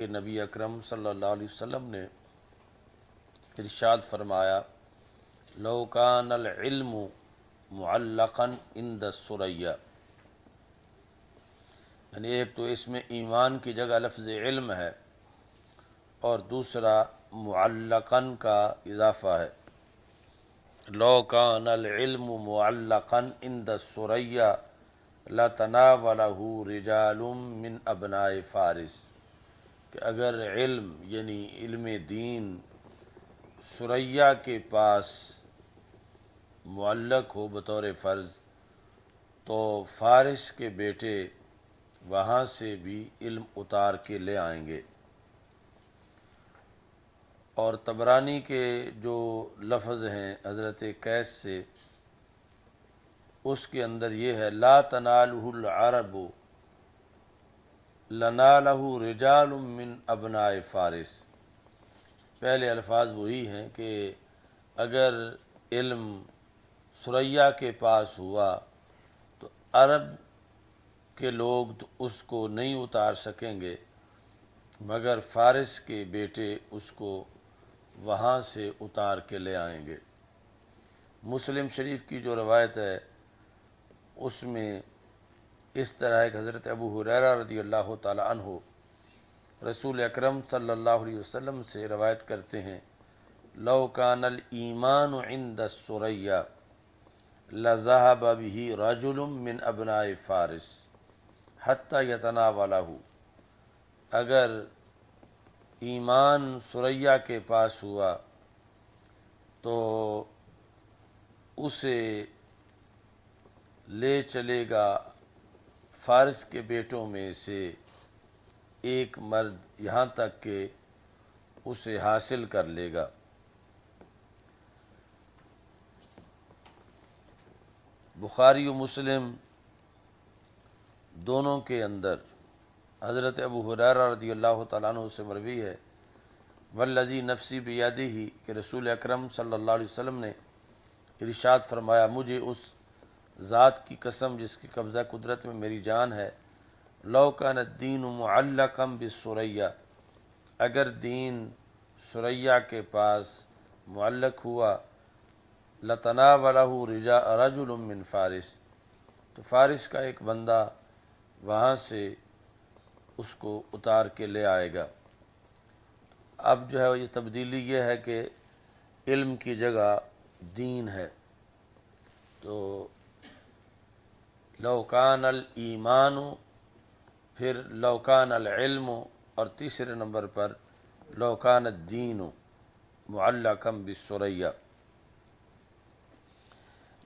کہ نبی اکرم صلی اللہ علیہ وسلم نے ارشاد فرمایا لو کان العلم معلقا عند الثریا، یعنی ایک تو اس میں ایمان کی جگہ لفظ علم ہے اور دوسرا معلقاً کا اضافہ ہے۔ لو کان العلم معلقا عند الثریا لتناولہ رجال من ابناء فارس، کہ اگر علم یعنی علم دین ثریا کے پاس معلق ہو بطور فرض، تو فارس کے بیٹے وہاں سے بھی علم اتار کے لے آئیں گے۔ اور طبرانی کے جو لفظ ہیں حضرت قیس سے، اس کے اندر یہ ہے لا تنالہ العرب لنالہ رجال من ابناء فارس۔ پہلے الفاظ وہی ہیں کہ اگر علم ثریا کے پاس ہوا تو عرب کے لوگ تو اس کو نہیں اتار سکیں گے، مگر فارس کے بیٹے اس کو وہاں سے اتار کے لے آئیں گے۔ مسلم شریف کی جو روایت ہے اس میں اس طرح ہے کہ حضرت ابو ہریرہ رضی اللہ تعالی عنہ رسول اکرم صلی اللہ علیہ وسلم سے روایت کرتے ہیں لو کان الایمان عند الثریا لذهب به رجل من ابناء فارس حتی یتناولہ، اگر ایمان ثریا کے پاس ہوا تو اسے لے چلے گا فارس کے بیٹوں میں سے ایک مرد یہاں تک کہ اسے حاصل کر لے گا۔ بخاری و مسلم دونوں کے اندر حضرت ابو ہریرہ رضی اللہ تعالیٰ عنہ سے مروی ہے والذی نفسی بیدہ، کہ رسول اکرم صلی اللہ علیہ وسلم نے ارشاد فرمایا مجھے اس ذات کی قسم جس کی قبضہ قدرت میں میری جان ہے، لو کان الدین معلقا بالثریا، اگر دین ثریا کے پاس معلق ہوا لتناولہ رجل من فارس، تو فارس کا ایک بندہ وہاں سے اس کو اتار کے لے آئے گا۔ اب جو ہے یہ تبدیلی یہ ہے کہ علم کی جگہ دین ہے، تو لو کان الایمان، پھر لو کان العلم، اور تیسرے نمبر پر لو کان الدین معلقا بالثریا۔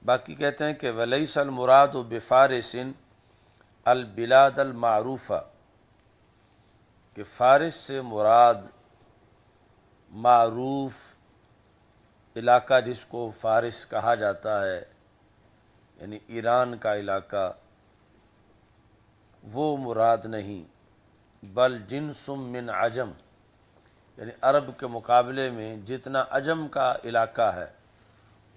باقی کہتے ہیں کہ ولیس المراد بفارس البلاد المعروفہ، کہ فارس سے مراد معروف علاقہ جس کو فارس کہا جاتا ہے، یعنی ایران کا علاقہ، وہ مراد نہیں، بل جنس من عجم، یعنی عرب کے مقابلے میں جتنا عجم کا علاقہ ہے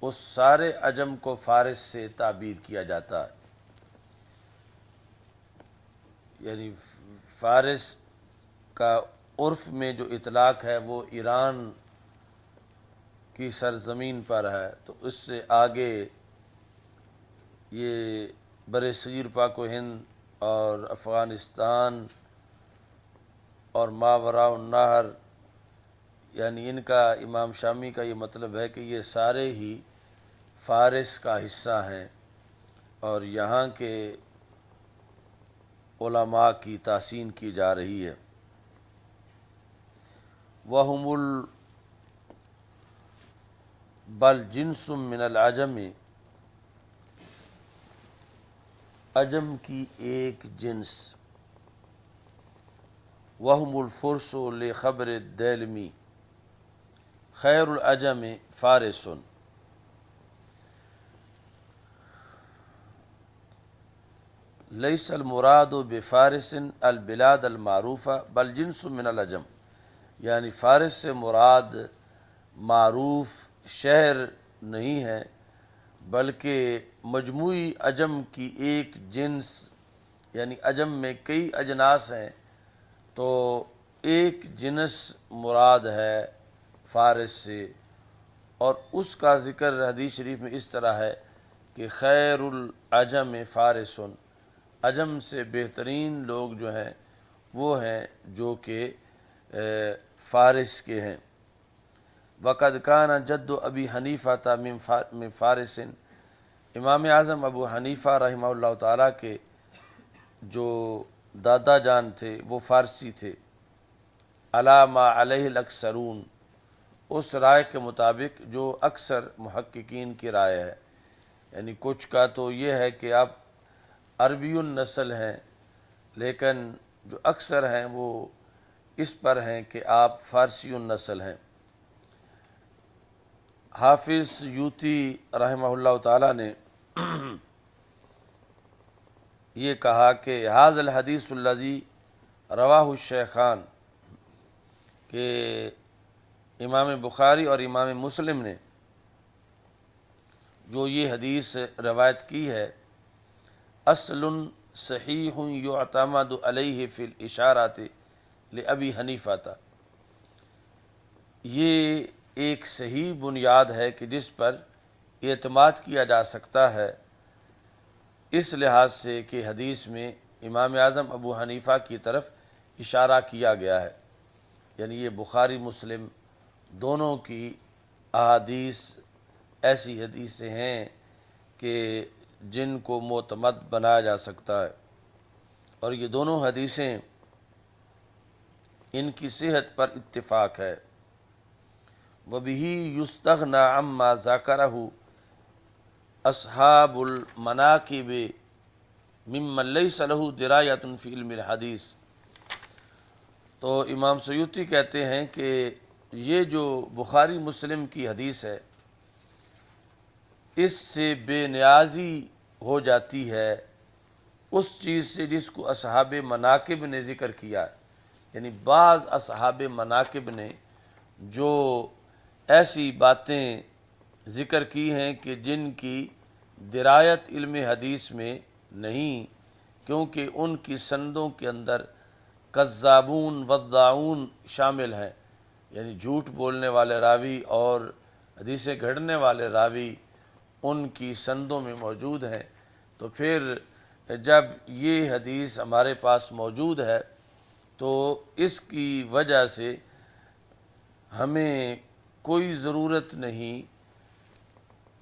اس سارے عجم کو فارس سے تعبیر کیا جاتا ہے۔ یعنی فارس کا عرف میں جو اطلاق ہے وہ ایران کی سرزمین پر ہے، تو اس سے آگے یہ برصغیر پاک و ہند اور افغانستان اور ماوراء النہر، یعنی ان کا امام شامی کا یہ مطلب ہے کہ یہ سارے ہی فارس کا حصہ ہیں اور یہاں کے علماء کی تحسین کی جا رہی ہے۔ وَهُمُ بل جنس من العجم، عجم کی ایک جنس، وَهُمُ الفرس لخبر الدیلمی خیر العجم فارس، لیس المراد بفارس البلاد المعروفہ بل جنس من العجم، یعنی فارس سے مراد معروف شہر نہیں ہے بلکہ مجموعی عجم کی ایک جنس، یعنی عجم میں کئی اجناس ہیں، تو ایک جنس مراد ہے فارس سے، اور اس کا ذکر حدیث شریف میں اس طرح ہے کہ خیر العجم فارسن، عجم سے بہترین لوگ جو ہیں وہ ہیں جو کہ فارس کے ہیں۔ وقد کان جد ابی حنیفہ من فارس، امام اعظم ابو حنیفہ رحمہ اللہ تعالیٰ کے جو دادا جان تھے وہ فارسی تھے۔ علی ما علیہ الاکثرون، اس رائے کے مطابق جو اکثر محققین کی رائے ہے، یعنی کچھ کا تو یہ ہے کہ آپ عربی النسل ہیں، لیکن جو اکثر ہیں وہ اس پر ہیں کہ آپ فارسی النسل ہیں۔ حافظ سیوطی رحمہ اللہ تعالیٰ نے یہ کہا کہ ھذا الحدیث الذی رواہ الشیخان، کہ امام بخاری اور امام مسلم نے جو یہ حدیث روایت کی ہے، اصل صحیح یعتمد علیہ فی الاشارات لابی حنیفہ، یہ ایک صحیح بنیاد ہے کہ جس پر اعتماد کیا جا سکتا ہے، اس لحاظ سے کہ حدیث میں امام اعظم ابو حنیفہ کی طرف اشارہ کیا گیا ہے، یعنی یہ بخاری مسلم دونوں کی احادیث ایسی حدیثیں ہیں کہ جن کو معتمد بنایا جا سکتا ہے، اور یہ دونوں حدیثیں ان کی صحت پر اتفاق ہے۔ وَبِهِ يُسْتَغْنَى عَمَّا ذَكَرَهُ اصحاب المناقب ممن ليس له دراية في علم الحدیث۔ تو امام سیوطی کہتے ہیں کہ یہ جو بخاری مسلم کی حدیث ہے، اس سے بے نیازی ہو جاتی ہے اس چیز سے جس کو اصحاب مناقب نے ذکر کیا ہے، یعنی بعض اصحاب مناقب نے جو ایسی باتیں ذکر کی ہیں کہ جن کی درایت علم حدیث میں نہیں، کیونکہ ان کی سندوں کے اندر کذابون وضاعون شامل ہیں، یعنی جھوٹ بولنے والے راوی اور حدیثیں گھڑنے والے راوی ان کی سندوں میں موجود ہیں۔ تو پھر جب یہ حدیث ہمارے پاس موجود ہے تو اس کی وجہ سے ہمیں کوئی ضرورت نہیں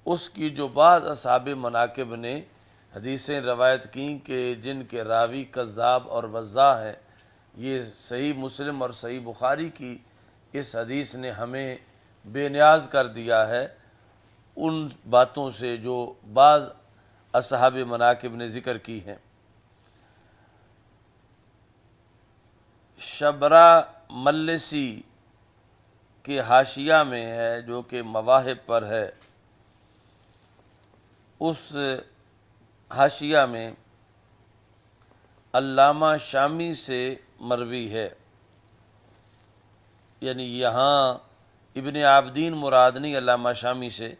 اس کی جو بعض اصحاب مناقب نے حدیثیں روایت کیں کہ جن کے راوی کذاب اور وضاع ہیں، یہ صحیح مسلم اور صحیح بخاری کی اس حدیث نے ہمیں بے نیاز کر دیا ہے ان باتوں سے جو بعض اصحاب مناقب نے ذکر کی ہیں۔ شبرا ملسی کے حاشیہ میں ہے جو کہ مواہب پر ہے، اس حاشیہ میں علامہ شامی سے مروی ہے، یعنی یہاں ابن عابدین مراد نہیں علامہ شامی سے،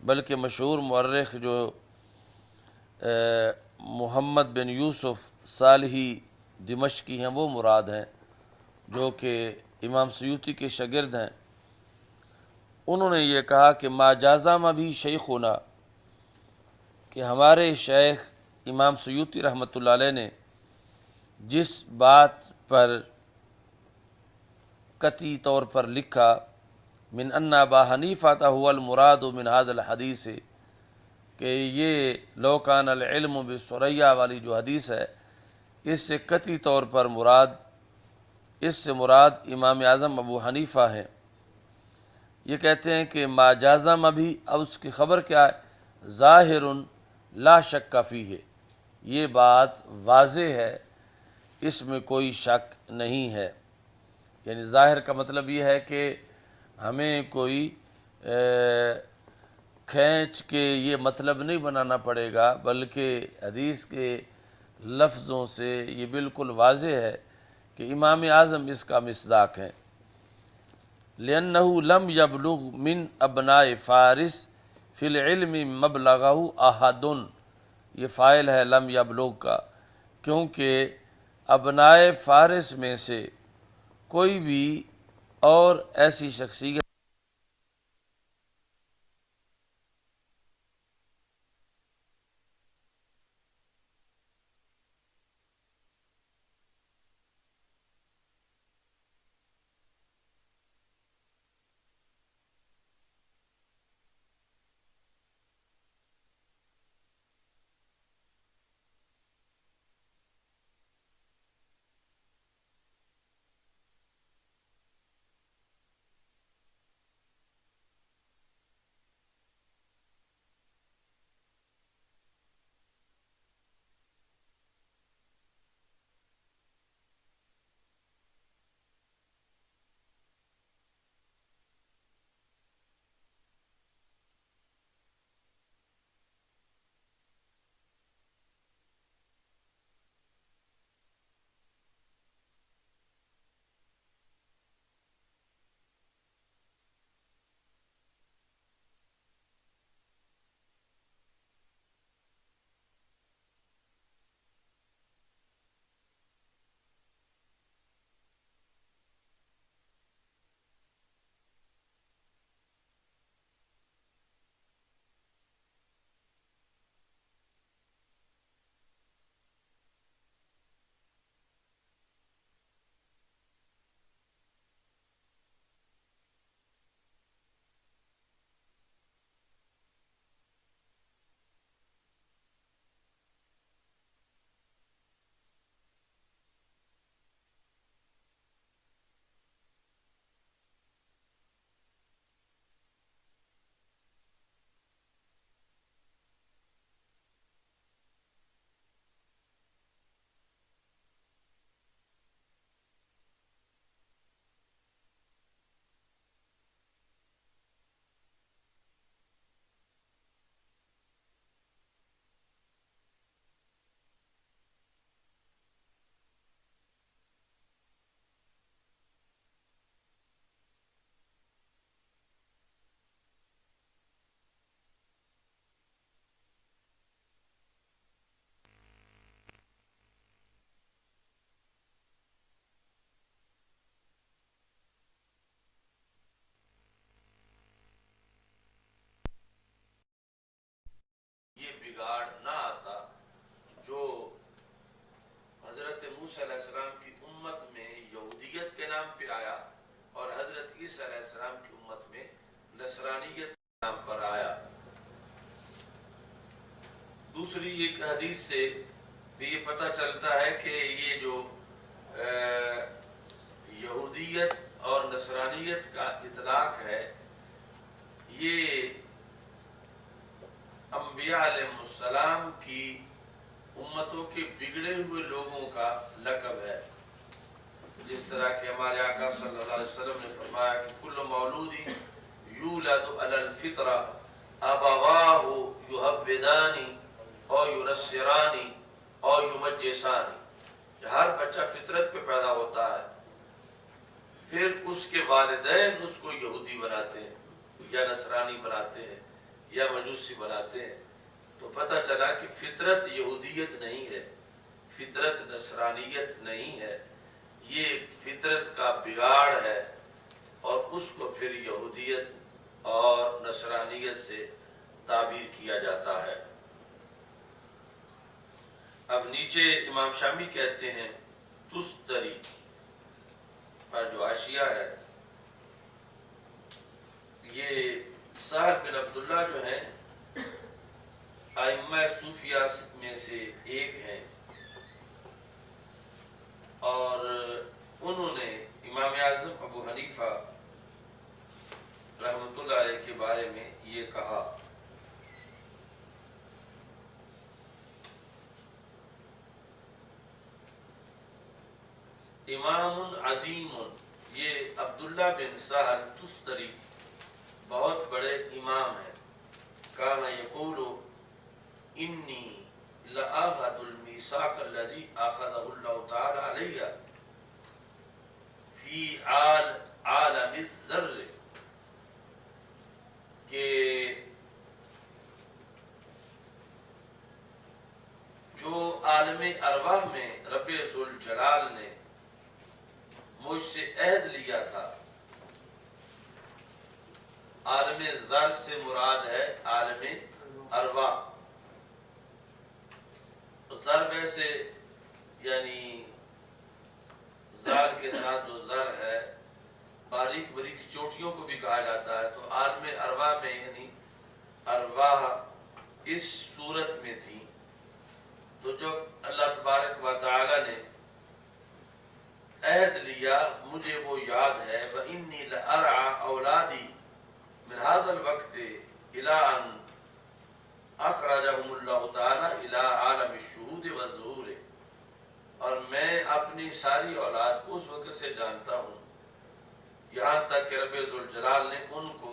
بلکہ مشہور مورخ جو محمد بن یوسف صالحی دمشقی ہیں وہ مراد ہیں، جو کہ امام سیوطی کے شاگرد ہیں۔ انہوں نے یہ کہا کہ ما جازم بھی شیخنا، کہ ہمارے شیخ امام سیوطی رحمۃ اللہ علیہ نے جس بات پر قطعی طور پر لکھا، من ان ابا حنیفہ هو المراد من هذا الحدیث، کہ یہ لو کان العلم بالثریا والی جو حدیث ہے، اس سے قطعی طور پر اس سے مراد امام اعظم ابو حنیفہ ہیں۔ یہ کہتے ہیں کہ ما جازم بھی، اب اس کی خبر کیا ہے، ظاہر لا شک فیہ، یہ بات واضح ہے، اس میں کوئی شک نہیں ہے۔ یعنی ظاہر کا مطلب یہ ہے کہ ہمیں کوئی کھینچ کے یہ مطلب نہیں بنانا پڑے گا، بلکہ حدیث کے لفظوں سے یہ بالکل واضح ہے کہ امام اعظم اس کا مصداق ہیں۔ لأنه لم يبلغ من ابناء فارس فی العلم مبلغہ احد، یہ فاعل ہے لم یبلغ کا، کیونکہ ابناء فارس میں سے کوئی بھی اور ایسی شخصیت یہ بگاڑ نہ آتا جو حضرت موسیٰ علیہ السلام کی امت میں یہودیت کے نام پہ آیا اور حضرت عیسیٰ علیہ السلام کی امت میں نصرانیت کے نام پر آیا۔ دوسری ایک حدیث سے بھی یہ پتہ چلتا ہے کہ یہ جو یہودیت اور نصرانیت کا اطلاق ہے یہ انبیاء علیہ السلام کی امتوں کے بگڑے ہوئے لوگوں کا لقب ہے، جس طرح کہ ہمارے آقا صلی اللہ علیہ وسلم نے فرمایا کہ کل مولود یولد علی الفطرہ ابواہ یہودانی اور ینصرانی اور یمجسانی، ہر بچہ فطرت پہ پیدا ہوتا ہے، پھر اس کے والدین اس کو یہودی بناتے ہیں یا نصرانی بناتے ہیں یا مجوسی بناتے ہیں۔ تو پتہ چلا کہ فطرت یہودیت نہیں ہے، فطرت نصرانیت نہیں ہے، یہ فطرت کا بگاڑ ہے اور اس کو پھر یہودیت اور نصرانیت سے تعبیر کیا جاتا ہے۔ اب نیچے امام شامی کہتے ہیں تستری پر جو حاشیہ ہے، یہ سہل بن عبداللہ جو ہیں ائمہ صوفیہ میں سے ایک ہیں، اور انہوں نے امام اعظم ابو حنیفہ رحمۃ اللہ علیہ کے بارے میں یہ کہا، امام عظیم، یہ عبداللہ بن سہل تستری بہت بڑے امام ہیں، کان یقول انی لآخذ المیثاق الذی اخذہ اللہ تعالی علیہ فی عالم الذر، کہ جو عالم ارواح میں رب ذوالجلال نے مجھ سے کیا تھا۔ عالم زر سے مراد ہے عالم ارواح۔ زر ویسے یعنی زال کے ساتھ جو زر ہے باریک باریک چوٹیوں کو بھی کہا جاتا ہے، تو عالم ارواح میں یعنی ارواح اس صورت میں تھی۔ تو جب اللہ تبارک و تعالی نے عہد لیا، مجھے وہ یاد ہے، وَإِنِّي لَأَرْعَى أَوْلَادِي مِنْ هَذَا الْوَقْتِ إِلَىٰ أَنْ أَخْرَجَهُمُ اللَّهُ تَعَالَى إِلَىٰ عَالَمِ الشُّهُودِ وَالظُّهُورِ، اور میں اپنی ساری اولاد کو اس وقت سے جانتا ہوں یہاں تک کہ رب ذوالجلال نے ان کو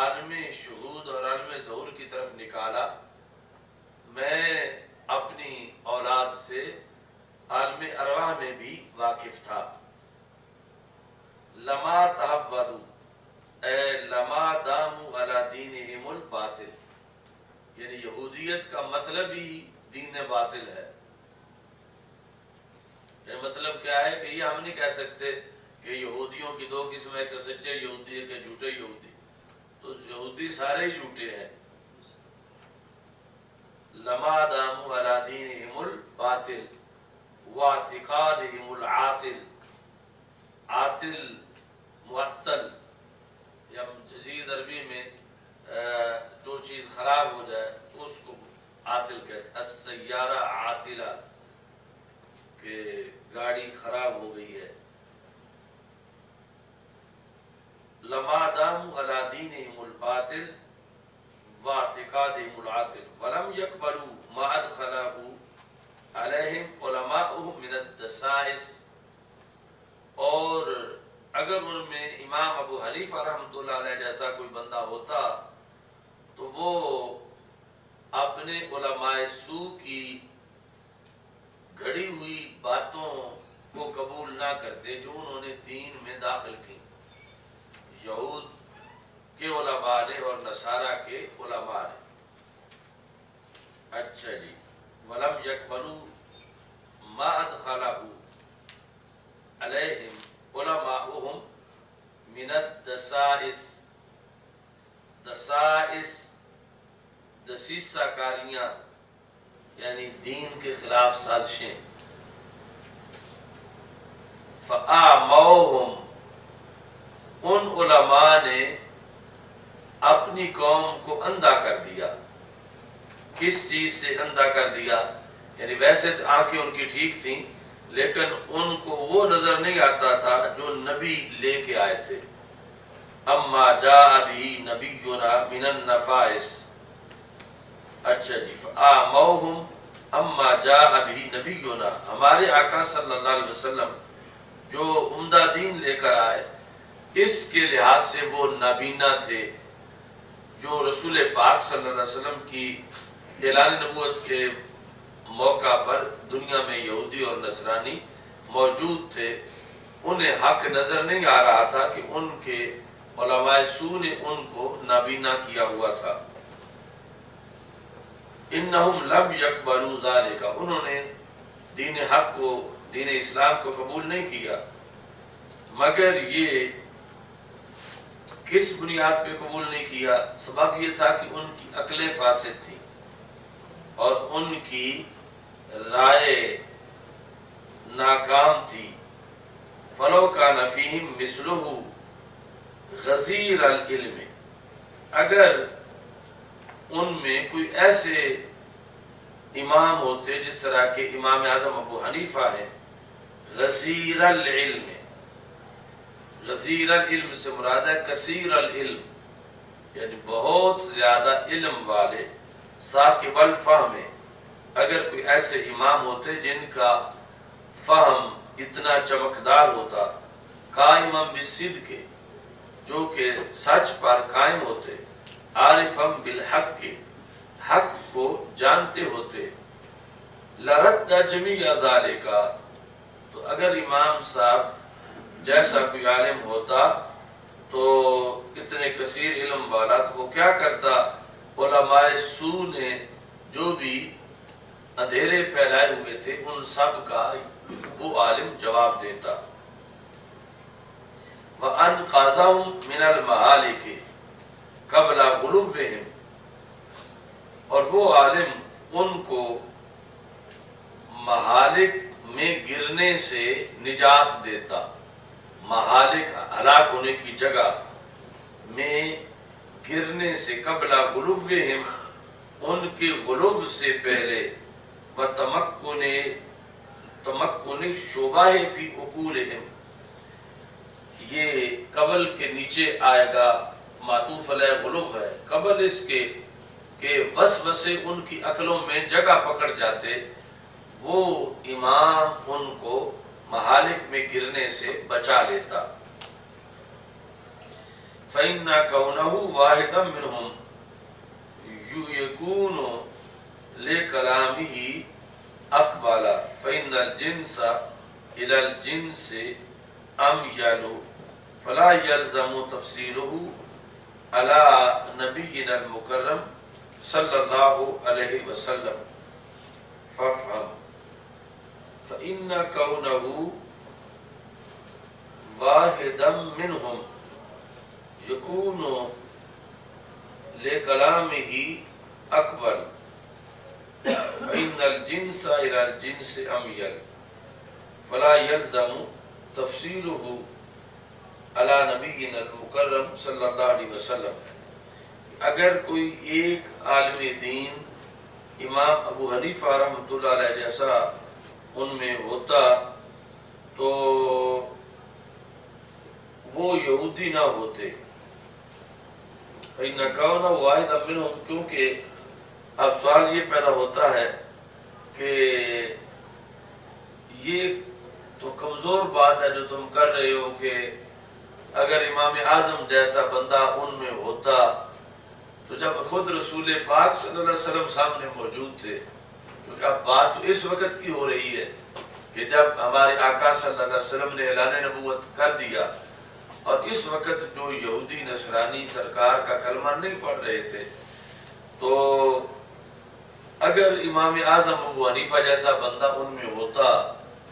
عالم شہود اور عالم ظہور کی طرف نکالا۔ میں اپنی اولاد سے عالم ارواح میں بھی واقف تھا۔ لما تحودوا اے لما داموا علی دینہم الباطل، یعنی یہودیت کا مطلب ہی دین باطل ہے۔ یہ مطلب کیا ہے کہ یہ ہم نہیں کہہ سکتے کہ یہودیوں کی دو قسم ہے، کہ سچے یہودی ہے کہ جھوٹے یہودی، تو یہودی سارے ہی جھوٹے ہیں۔ لما داموا علی دینہم الباطل واعتقادہم العاطل، عاطل معطل، یا جدید عربی میں جو چیز خراب ہو جائے اس کو عاطل کہتے ہیں۔ السیارہ عاطلہ، کہ گاڑی خراب ہو گئی ہے۔ لما داموا علی دینہم الباطل واعتقادہم العاطل ولم يقبلوا ما ادخلہ علیہم علماؤہم من الدسائس، اور اگر ان میں امام ابو حنیفہ رحمۃ اللہ علیہ جیسا کوئی بندہ ہوتا تو وہ اپنے علماء سو کی گھڑی ہوئی باتوں کو قبول نہ کرتے جو انہوں نے دین میں داخل کی، یہود کے علماء نے اور نصارہ کے علماء نے۔ اچھا جی، وَلَمْ يَقْبَلُوا مَا أَدْخَلَهُ عَلَيْهِمْ عُلَمَاؤُهُمْ مِنَ الدَّسَائِسِ، دسائس دسیسہ کاریاں یعنی دین کے خلاف سازشیں۔ فَآمَوْهُمْ، ان علماء نے اپنی قوم کو اندھا کر دیا۔ کس چیز سے اندھا کر دیا؟ یعنی ویسے تو آنکھیں ان کی ٹھیک تھیں لیکن ان کو وہ نظر نہیں آتا تھا جو نبی لے کے آئے تھے۔ اما جاء بھی نبینا من النفائس، اچھا جی، فآموہم اما جاء بھی نبینا، ہمارے آقا صلی اللہ علیہ وسلم جو عمدہ دین لے کر آئے اس کے لحاظ سے وہ نابینا تھے۔ جو رسول پاک صلی اللہ علیہ وسلم کی اعلان نبوت کے موقع پر دنیا میں یہودی اور نصرانی موجود تھے، انہیں حق نظر نہیں آ رہا تھا کہ ان کے علماء سو نے ان کو نابینا کیا ہوا تھا۔ انہم لم یقبلوا ذالک، انہوں نے دین حق کو، دین اسلام کو قبول نہیں کیا، مگر یہ کس بنیاد پہ قبول نہیں کیا؟ سبب یہ تھا کہ ان کی عقلیں فاسد تھیں اور ان کی رائے ناکام تھی۔ فلو کان فیہم مثلہ غزیر العلم، اگر ان میں کوئی ایسے امام ہوتے جس طرح کہ امام اعظم ابو حنیفہ ہیں، غزیر العلم، غزیر العلم سے مراد ہے کثیر العلم، یعنی بہت زیادہ علم والے، ثاقب الفہم، اگر کوئی ایسے امام ہوتے جن کا فہم اتنا چمکدار ہوتا، قائما بالصدق، جو کہ سچ پر قائم ہوتے، عارفا بالحق، حق کو جانتے ہوتے، لرد جمیع ذالک، تو اگر امام صاحب جیسا کوئی عالم ہوتا تو اتنے کثیر علم والا، تو وہ کیا کرتا؟ علماء سو نے جو بھی اندھیرے پھیلائے ہوئے تھے ان سب کا وہ عالم جواب دیتا۔ وَأَنْقَذَهُمْ مِنَ الْمَهَالِكِ قَبْلَ غُلُوِّهِمْ، اور وہ عالم ان کو مہالک میں گرنے سے نجات دیتا، مہالک ہلاک ہونے کی جگہ میں گرنے سے، قبل غلوِّہم ان کے غلو سے پہلے، وَتَمَكُّنِ شُبَہِ فِي عُقُولِہم، یہ قبل کے نیچے آئے گا، معطوف علیہ غلو ہے، قبل اس کے کہ وسوسے ان کی عقلوں میں جگہ پکڑ جاتے، وہ امام ان کو مہالک میں گرنے سے بچا لیتا۔ فَإِنَّ كَوْنَهُ وَاحِدًا مِّنْهُمْ يَكُونُ لِكَلَامِهِ أَقْبَلَ فَإِنَّ الْجِنْسَ إِلَى الْجِنْسِ أَمْيَلُ فَلَا يَلْزَمُ تَفْصِيلُهُ عَلَى نَبِيِّنَا الْمُكَرَّمِ صلی اللہ علیہ وسلم فَافْهَمْ فَإِنَّ كَوْنَهُ وَاحِدًا مِّنْهُمْ يَكُونُ لِكَلَامِهِ أَقْبَلَ فَإِنَّ الْجِنْسَ إِلَى الْجِنْسِ أَمْيَلُ فَلَا يَلْزَمُ تَفْصِيلُهُ عَلَى نَبِيِّنَا الْمُكَرَّمِ صلی اللہ علیہ وسلم۔ اگر کوئی ایک عالم دین امام ابو حنیفہ رحمۃ اللہ علیہ جیسا ان میں ہوتا تو وہ یہودی نہ ہوتے، فَإِنَّ كَوْنَهُ وَاحِدًا مِّنْهُمْ، کیونکہ اب سوال یہ پیدا ہوتا ہے کہ یہ تو کمزور بات ہے جو تم کر رہے ہو کہ اگر امام اعظم جیسا بندہ ان میں ہوتا تو جب خود رسول پاک صلی اللہ علیہ وسلم سامنے موجود تھے، کیونکہ اب بات تو اس وقت کی ہو رہی ہے کہ جب ہمارے آقا صلی اللہ علیہ وسلم نے اعلان نبوت کر دیا، اور اس وقت جو یہودی نصرانی سرکار کا کلمہ نہیں پڑھ رہے تھے، تو اگر امام اعظم ابو حنیفہ جیسا بندہ ان میں ہوتا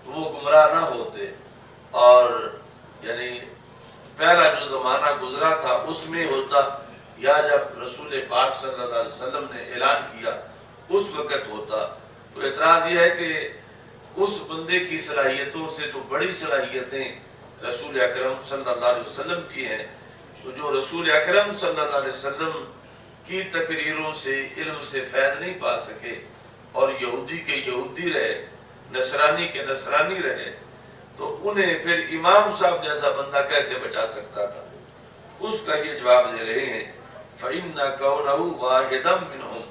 تو وہ گمراہ نہ ہوتے، اور یعنی پہلا جو زمانہ گزرا تھا اس میں ہوتا، یا جب رسول پاک صلی اللہ علیہ وسلم نے اعلان کیا اس وقت ہوتا۔ تو اعتراض یہ ہے کہ اس بندے کی صلاحیتوں سے تو بڑی صلاحیتیں رسول اکرم صلی اللہ علیہ وسلم کی ہیں، تو جو رسول اکرم صلی اللہ علیہ وسلم کی تقریروں سے علم سے فیض نہیں پا سکے، اور یہودی کے یہودی رہے، نصرانی کے نصرانی رہے، تو انہیں پھر امام صاحب جیسا بندہ کیسے بچا سکتا تھا؟ اس کا یہ جواب دے رہے ہیں، فَإِنَّ كَوْنَهُ وَاحِدًا مِّنْهُمْ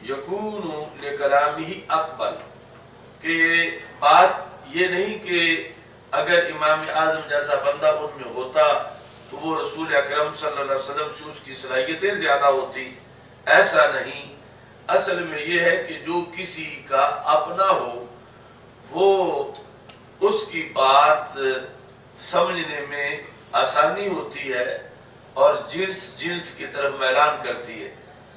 يَكُونُ لِكَلَامِهِ أَقْبَلَ، کہ بات یہ نہیں کہ اگر امام اعظم جیسا بندہ ان میں ہوتا تو وہ رسول اکرم صلی اللہ علیہ وسلم سے اس کی صلاحیتیں زیادہ ہوتی، ایسا نہیں۔ اصل میں یہ ہے کہ جو کسی کا اپنا ہو وہ اس کی بات سمجھنے میں آسانی ہوتی ہے اور جنس کی طرف میلان کرتی ہے،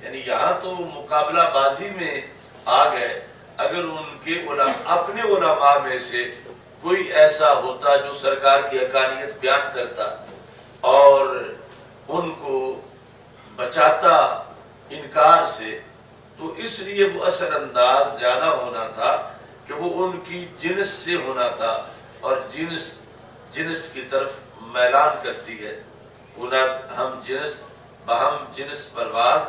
یعنی یہاں تو مقابلہ بازی میں آ گئے، اگر ان کے اپنے علماء میں سے کوئی ایسا ہوتا جو سرکار کی حقانیت بیان کرتا اور ان کو بچاتا انکار سے، تو اس لیے وہ اثر انداز زیادہ ہونا تھا کہ وہ ان کی جنس سے ہونا تھا، اور جنس کی طرف میلان کرتی ہے، ہم جنس پرواز،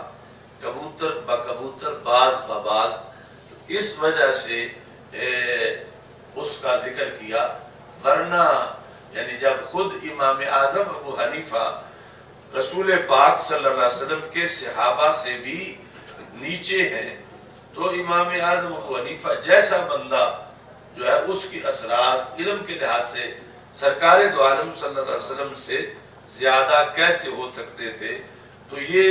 کبوتر بکبوتر، باز بباز، اس وجہ سے اس کا ذکر کیا، ورنہ یعنی جب خود امام اعظم ابو حنیفہ رسول پاک صلی اللہ علیہ وسلم کے صحابہ سے بھی نیچے ہیں، تو امام اعظم ابو حنیفہ جیسا بندہ جو ہے اس کی اثرات علم کے لحاظ سے سرکار دو عالم صلی اللہ علیہ وسلم سے زیادہ کیسے ہو سکتے تھے؟ تو یہ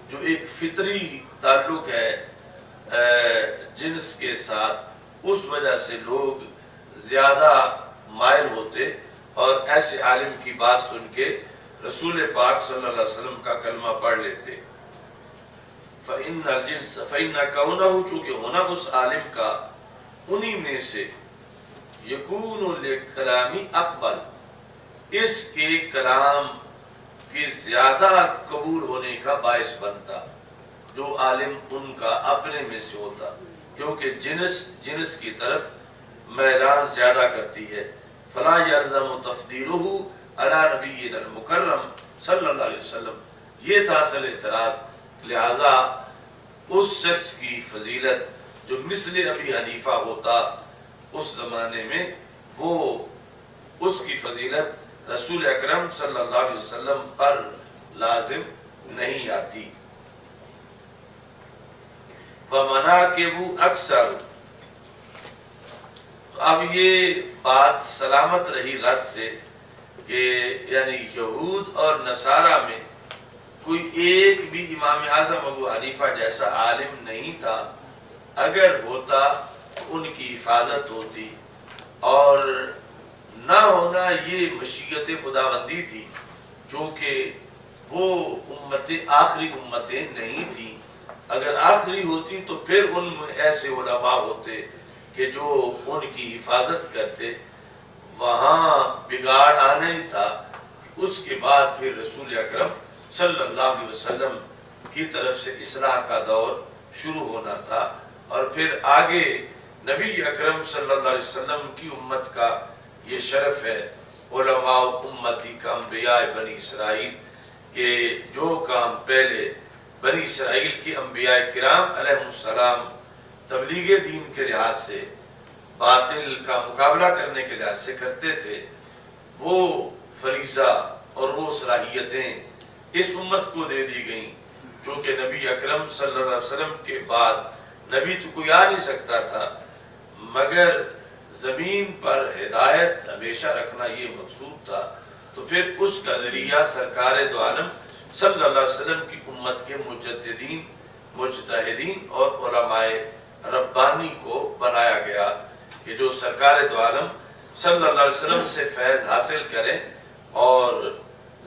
جو ایک فطری تعلق ہے جنس کے ساتھ، اس وجہ سے لوگ زیادہ مائل ہوتے اور ایسے عالم کی بات سن کے رسول پاک صلی اللہ علیہ وسلم کا کلمہ پڑھ لیتے۔ فَإِنَّ كَوْنَهُ، چونکہ ہونا اس عالم کا انہی میں سے، يَكُونُ لِكَلَامِ أَقْبَلَ، اس کے کلام کی زیادہ قبول ہونے کا باعث بنتا جو عالم ان کا اپنے میں سے ہوتا، کیونکہ جنس کی طرف میلان زیادہ کرتی ہے۔ فلا یلزم تفضیلہ علی نبینا المکرم صلی اللہ علیہ وسلم، یہ تھا اصل اعتراض۔ لہذا اس شخص کی فضیلت جو مثل ابی حنیفہ ہوتا اس زمانے میں، وہ اس کی فضیلت رسول اکرم صلی اللہ علیہ وسلم پر لازم نہیں آتی۔ وَمَنَاقِبُ أَكْثَرُ، اب یہ بات سلامت رہی رد سے کہ یعنی یہود اور نصارہ میں کوئی ایک بھی امام اعظم ابو حنیفہ جیسا عالم نہیں تھا۔ اگر ہوتا تو ان کی حفاظت ہوتی، اور نہ ہونا یہ مشیت خداوندی تھی، چونکہ وہ امتیں آخری امتیں نہیں تھیں۔ اگر آخری ہوتی تو پھر ان میں ایسے علماء ہوتے کہ جو ان کی حفاظت کرتے، وہاں بگاڑ آنا ہی تھا۔ اس کے بعد پھر رسول اکرم صلی اللہ علیہ وسلم کی طرف سے اصلاح کا دور شروع ہونا تھا، اور پھر آگے نبی اکرم صلی اللہ علیہ وسلم کی امت کا یہ شرف ہے، علماء امتی کا انبیاء بنی اسرائیل، کہ جو کام پہلے بنی اسرائیل کے انبیاء کرام علیہ السلام تبلیغ دین کے لحاظ سے، باطل کا مقابلہ کرنے کے لحاظ سے کرتے تھے، وہ فریضہ اور وہ صلاحیتیں اس امت کو دے دی گئیں، چونکہ نبی اکرم صلی اللہ علیہ وسلم کے بعد نبی تو کوئی آ نہیں سکتا تھا، مگر زمین پر ہدایت ہمیشہ رکھنا یہ مقصود تھا۔ تو پھر اس کا ذریعہ سرکار دو عالم صلی اللہ علیہ وسلم کی امت کے مجددین، مجتہدین اور علماء ربانی کو بنایا گیا کہ جو سرکار دو عالم صلی اللہ علیہ وسلم سے فیض حاصل کریں اور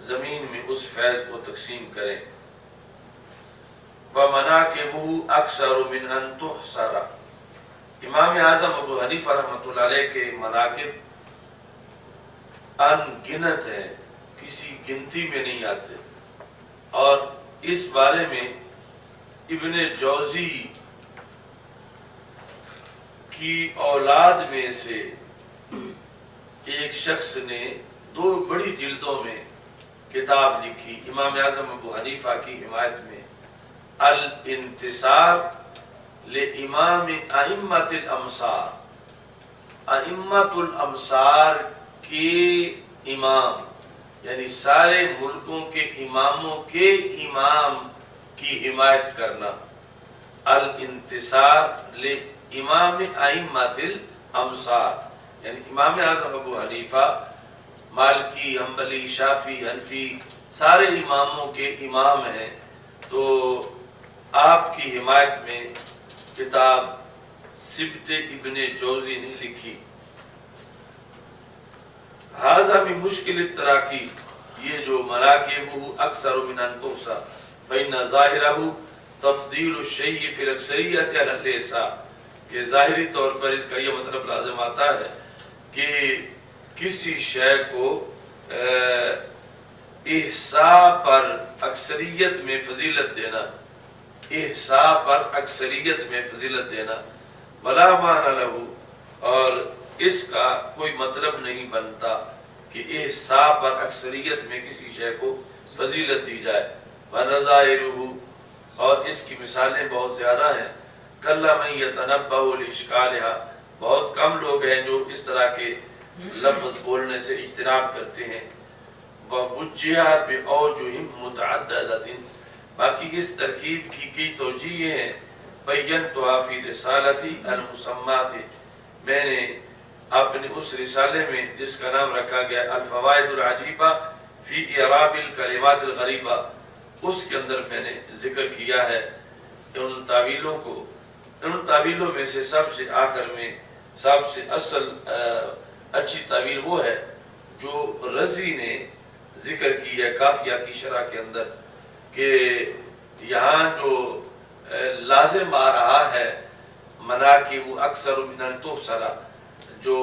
زمین میں اس فیض کو تقسیم کریں۔ وَمَنَاقِبُهُ أَكْثَرُ مِنْ أَن تُحْصَرَ، امام اعظم ابو حنیفہ رحمۃ اللہ علیہ کے مناقب ان گنت ہیں، کسی گنتی میں نہیں آتے، اور اس بارے میں ابن جوزی کی اولاد میں سے ایک شخص نے 2 بڑی جلدوں میں کتاب لکھی امام اعظم ابو حنیفہ کی حمایت میں، الانتصاب لامام ائمۃ الامصار، ائمۃ الامصار کے امام، یعنی سارے ملکوں کے اماموں کے امام کی حمایت کرنا، الانتصار لامام ائمۃ الامصار، یعنی امام اعظم ابو حنیفہ، مالکی، حنبلی، شافعی، حنفی، سارے اماموں کے امام ہیں، تو آپ کی حمایت میں کتاب سبت ابن جوزی نے لکھی۔ ھذا من مشکل التراکی، یہ جو مناقبہ اکثر من ان تحصى فإن ظاہرہ تفضیل الشیء فی الاکثریت علی الإحصاء، کہ ظاہری طور پر اس کا یہ مطلب لازم آتا ہے کہ کسی شے کو احصاء پر اکثریت میں فضیلت دینا، احصاء پر اکثریت میں فضیلت دینا، ولا معنی لہو، اور اس کا کوئی مطلب نہیں بنتا کہ احصاء پر اکثریت میں کسی شے کو فضیلت دی جائے، ونظائرہ، اور اس کی مثالیں بہت زیادہ ہیں، قل من یتنبہ لاشکالھا، بہت کم لوگ ہیں جو اس طرح کے لفظ بولنے سے اجتناب کرتے ہیں، ووجہ بأوجہ متعددۃ، باقی اس ترکیب کی کئی توجیہ ہیں، بینتھا فی رسالتی المسمات، میں نے اپنے اس رسالے میں جس کا نام رکھا گیا الفوائد العجیبہ فی اعراب الکلمات الغریبہ، اس کے اندر میں نے ذکر کیا ہے ان تعویلوں کو۔ ان تعویلوں میں سے سب سے آخر میں سب سے اصل اچھی تعویل وہ ہے جو رضی نے ذکر کی ہے کافیہ کی شرح کے اندر، کہ یہاں جو لازم آ رہا ہے مناقب اکثر من ان تحصر، جو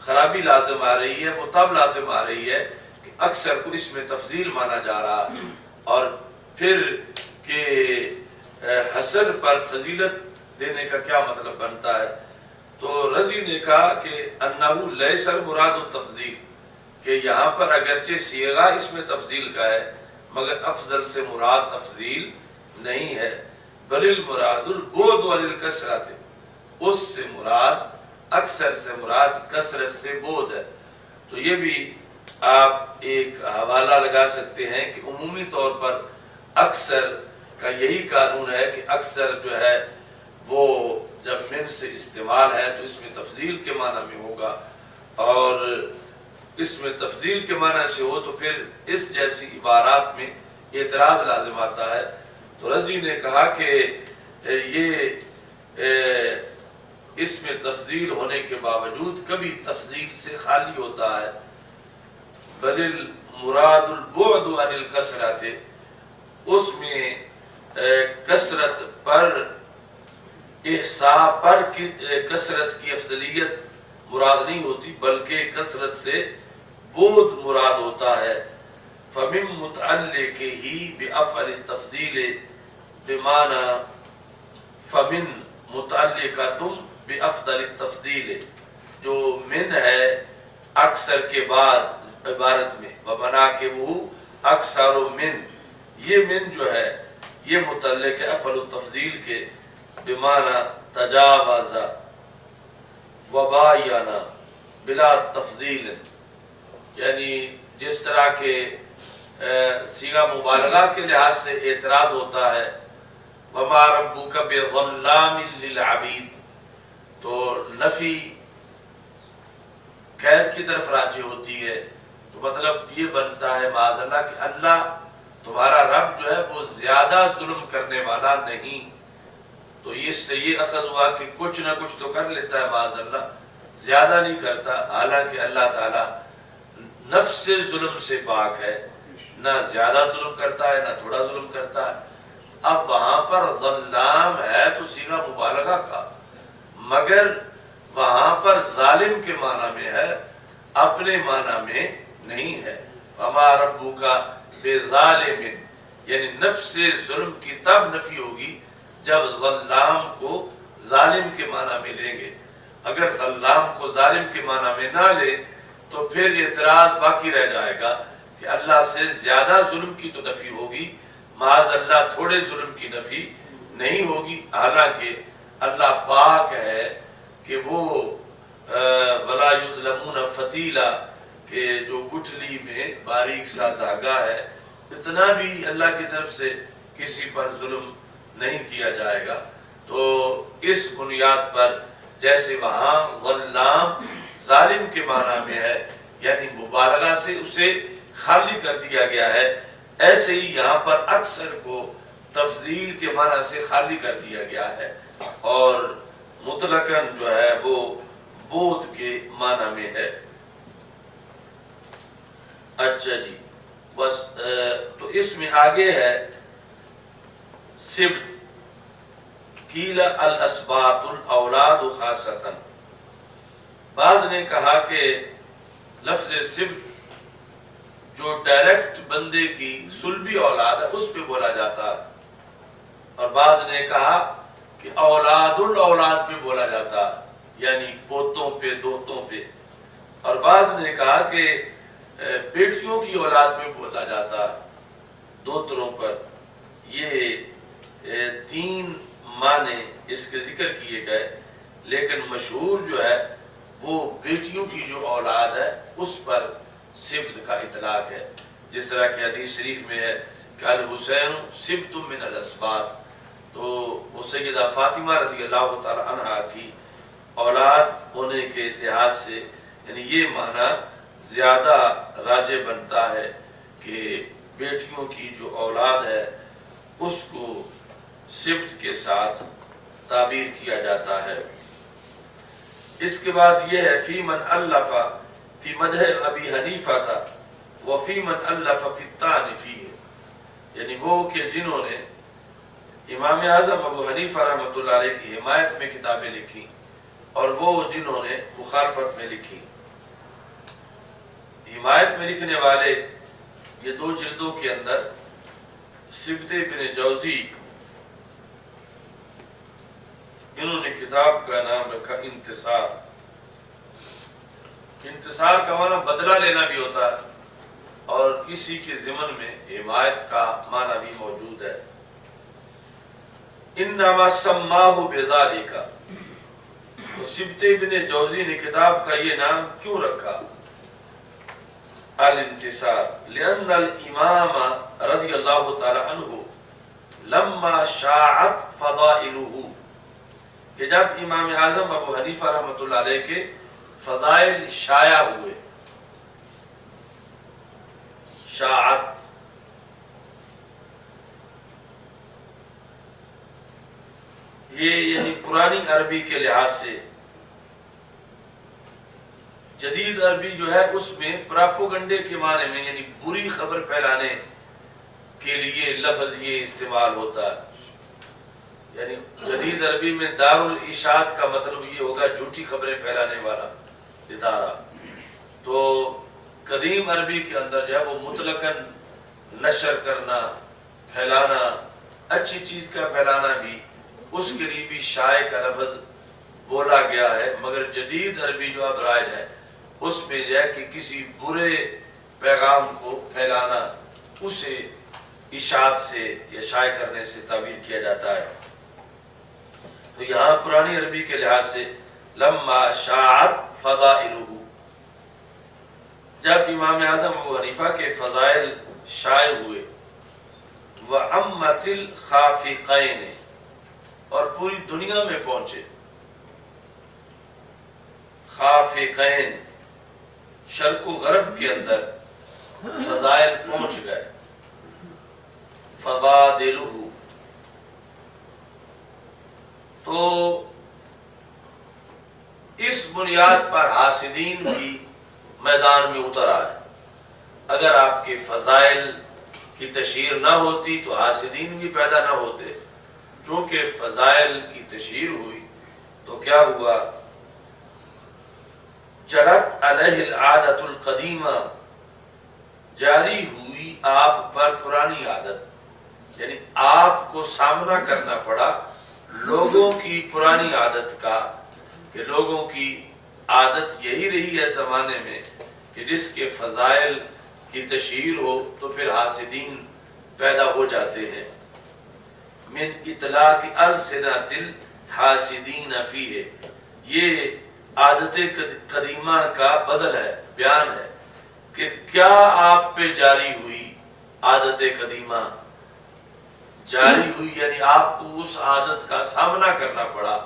خرابی لازم آ رہی ہے وہ تب لازم آ رہی ہے کہ اکثر کو اس میں تفضیل مانا جا رہا، اور پھر کہ حسن پر فضیلت دینے کا کیا مطلب بنتا ہے؟ تو رضی نے کہا کہ انہو لیس المراد التفضیل، کہ یہاں پر اگرچہ صیغہ اس میں تفضیل کا ہے مگر افضل سے مراد تفضیل نہیں ہے، بل المراد البعد عن الکثرت، اس سے مراد اکثر سے مراد کثرت سے بعد ہے۔ تو یہ بھی آپ ایک حوالہ لگا سکتے ہیں کہ عمومی طور پر اکثر کا یہی قانون ہے کہ اکثر جو ہے وہ جب من سے استعمال ہے تو اس میں تفضیل کے معنی میں ہوگا، اور اس میں تفضیل کے معنی سے ہو تو پھر اس جیسی عبارات میں اعتراض لازم آتا ہے۔ تو رضی نے کہا کہ یہ اس میں تفضیل ہونے کے باوجود کبھی تفضیل سے خالی ہوتا ہے، بل المراد البعد عن الکثرت، اس میں کثرت پر احصاء پر کثرت کی افضلیت مراد نہیں ہوتی بلکہ کثرت سے بعد مراد ہوتا ہے۔ فمن متعلقہ بافعل التفضیل بمعنی فمن متعلقۃ بافضل التفضیل، جو من ہے اکثر کے بعد عبارت میں، وبنا کہ وہ اکثر من، یہ من جو ہے یہ متعلق ہے افعل التفضیل کے، بمعنی تجاوز وباین بلا تفضیل، یعنی جس طرح کے صیغہ مبالغہ کے لحاظ سے اعتراض ہوتا ہے وما ربک بظلام للعبید، تو نفی قید کی طرف راجع ہوتی ہے، تو مطلب یہ بنتا ہے معاذ اللہ کہ اللہ تمہارا رب جو ہے وہ زیادہ ظلم کرنے والا نہیں۔ تو اس سے یہ اخذ ہوا کہ کچھ نہ کچھ تو کر لیتا ہے معاذ اللہ، زیادہ نہیں کرتا، حالانکہ اللہ تعالیٰ نفس سے ظلم سے پاک ہے، نہ زیادہ ظلم کرتا ہے نہ تھوڑا ظلم کرتا ہے۔ اب وہاں پر ظلام ہے تو صیغہ مبالغہ کا، مگر وہاں پر ظالم کے معنی میں ہے، اپنے معنی میں نہیں ہے۔ وما ربک بظالم، یعنی نفس سے ظلم کی تب نفی ہوگی جب ظلام کو ظالم کے معنی میں لیں گے، اگر ظلام کو ظالم کے معنی میں نہ لے تو پھر اعتراض باقی رہ جائے گا کہ اللہ سے زیادہ ظلم کی تو نفی ہوگی، معاذ اللہ تھوڑے ظلم کی نفی نہیں ہوگی، حالانکہ اللہ پاک ہے کہ وہ ولا یظلمون فتیلا، کہ جو گٹھلی میں باریک سا دھاگا ہے اتنا بھی اللہ کی طرف سے کسی پر ظلم نہیں کیا جائے گا۔ تو اس بنیاد پر جیسے وہاں غلام ظالم کے معنی میں ہے، یعنی مبالغہ سے اسے خالی کر دیا گیا ہے، ایسے ہی یہاں پر اکثر کو تفضیل کے معنی سے خالی کر دیا گیا ہے، اور مطلقاً جو ہے وہ بعد کے معنی میں ہے۔ اچھا جی، بس تو اس میں آگے ہے سبت، قیل الاسباط الاولاد خاصتاً، بعض نے کہا کہ لفظ سبت جو ڈائریکٹ بندے کی سلبی اولاد ہے اس پہ بولا جاتا ہے، اور بعض نے کہا کہ اولاد الاولاد پہ بولا جاتا ہے، یعنی پوتوں پہ دوتوں پہ، اور بعض نے کہا کہ بیٹیوں کی اولاد پہ بولا جاتا ہے، دوتروں پر۔ یہ تین معنی اس کے ذکر کیے گئے، لیکن مشہور جو ہے وہ بیٹیوں کی جو اولاد ہے اس پر سبت کا اطلاق ہے، جس طرح کہ حدیث شریف میں ہے کہ الحسین سبت من الاسباط، تو وہ سیدہ فاطمہ رضی اللہ تعالی عنہا کی اولاد ہونے کے لحاظ سے، یعنی یہ معنی زیادہ راجع بنتا ہے کہ بیٹیوں کی جو اولاد ہے اس کو سبت کے ساتھ تعبیر کیا جاتا ہے۔ اس کے بعد یہ ہے فی من الف فی مدح ابی حنیفہ تھا وفی من الف فی الطعن فیہ، یعنی وہ کہ جنہوں نے امام اعظم ابو حنیفہ رحمۃ اللہ علیہ کی حمایت میں کتابیں لکھی اور وہ جنہوں نے مخالفت میں لکھی۔ حمایت میں لکھنے والے یہ 2 جلدوں کے اندر سبت بن جوزی، انہوں نے کتاب کا نام رکھا انتصار۔ انتصار کا معنی بدلہ لینا بھی ہوتا ہے، اور اسی کے ضمن میں حمایت کا معنی بھی موجود ہے۔ انما سماہ بذالک، تو سبت بن جوزی نے کتاب کا یہ نام کیوں رکھا الانتصار؟ لأن الامام رضی اللہ تعالی عنہ لما شاعت فضائلہ، کہ جب امام اعظم ابو حنیفہ رحمۃ اللہ علیہ کے فضائل شائع ہوئے، شاعت یہ یعنی پرانی عربی کے لحاظ سے، جدید عربی جو ہے اس میں پراپوگنڈے کے معنی میں یعنی بری خبر پھیلانے کے لیے لفظ یہ استعمال ہوتا ہے۔ یعنی جدید عربی میں دار الاشاعت کا مطلب یہ ہوگا جھوٹی خبریں پھیلانے والا ادارہ۔ تو قدیم عربی کے اندر جو ہے وہ مطلقاً نشر کرنا، پھیلانا، اچھی چیز کا پھیلانا بھی، اس کے لیے بھی شائع کا لفظ بولا گیا ہے۔ مگر جدید عربی جو اب رائج ہے اس میں جو ہے کہ کسی برے پیغام کو پھیلانا، اسے اشاعت سے یا شائع کرنے سے تعبیر کیا جاتا ہے۔ تو یہاں پرانی عربی کے لحاظ سے لما شاعت فضائلہ، جب امام اعظم ابو حنیفہ کے فضائل شائع ہوئے، وعمت الخافقین، اور پوری دنیا میں پہنچے۔ خافقین شرق و غرب کے اندر فضائل پہنچ گئے۔ فضائلہ، تو اس بنیاد پر حاسدین بھی میدان میں اتر آئے۔ اگر آپ کے فضائل کی تشہیر نہ ہوتی تو حاسدین بھی پیدا نہ ہوتے۔ چونکہ فضائل کی تشہیر ہوئی تو کیا ہوا؟ جرت علیہ العادت القدیمہ، جاری ہوئی آپ پر پرانی عادت، یعنی آپ کو سامنا کرنا پڑا لوگوں کی پرانی عادت کا، کہ لوگوں کی عادت یہی رہی ہے زمانے میں کہ جس کے فضائل کی تشہیر ہو تو پھر حاسدین پیدا ہو جاتے ہیں۔ من اطلاق السنۃ الحاسدین فیہ، یہ عادت قدیمہ کا بدل ہے، بیان ہے کہ کیا آپ پہ جاری ہوئی عادت قدیمہ، جاری ہوئی یعنی آپ کو اس عادت کا سامنا کرنا پڑا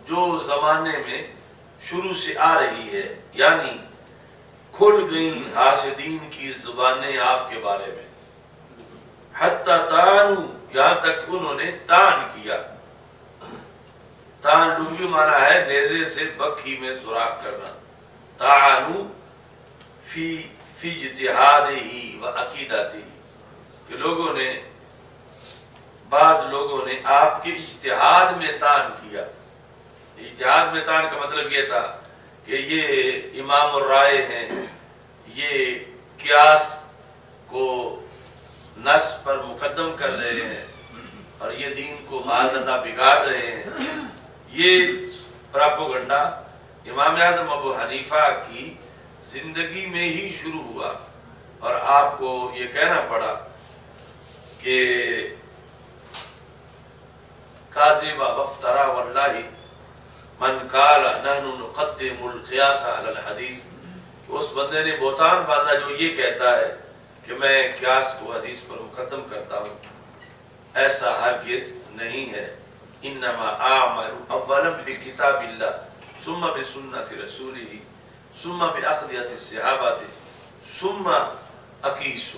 جو زمانے میں شروع سے آ رہی ہے، یعنی کھل گئیں حاسدین کی زبانیں آپ کے بارے میں۔ حتی تانو، یہاں تک انہوں نے تان کیا۔ تان لغوی معنی ہے نیزے سے بکھی میں سوراخ کرنا۔ تانو فی اجتہادہ و عقیدتہ، کہ بعض لوگوں نے آپ کے اجتہاد میں تان کیا۔ اجتہاد میں تان کا مطلب یہ تھا کہ یہ امام الرائے ہیں، یہ قیاس کو نص پر مقدم کر رہے ہیں اور یہ دین کو معاذ اللہ بگاڑ رہے ہیں۔ یہ پراپوگنڈا امام اعظم ابو حنیفہ کی زندگی میں ہی شروع ہوا، اور آپ کو یہ کہنا پڑا کہ کاذب وفترا واللہ من قال نحن نقدم القیاس علی الحدیث، اس بندے نے بہتان باندھا جو یہ کہتا ہے کہ میں قیاس کو حدیث پر مقدم کرتا ہوں۔ ایسا ہرگز نہیں ہے۔ انما اعمل اولا بکتاب اللہ ثم بسنت رسولہ ثم باقضیۃ الصحابہ ثم اقیس،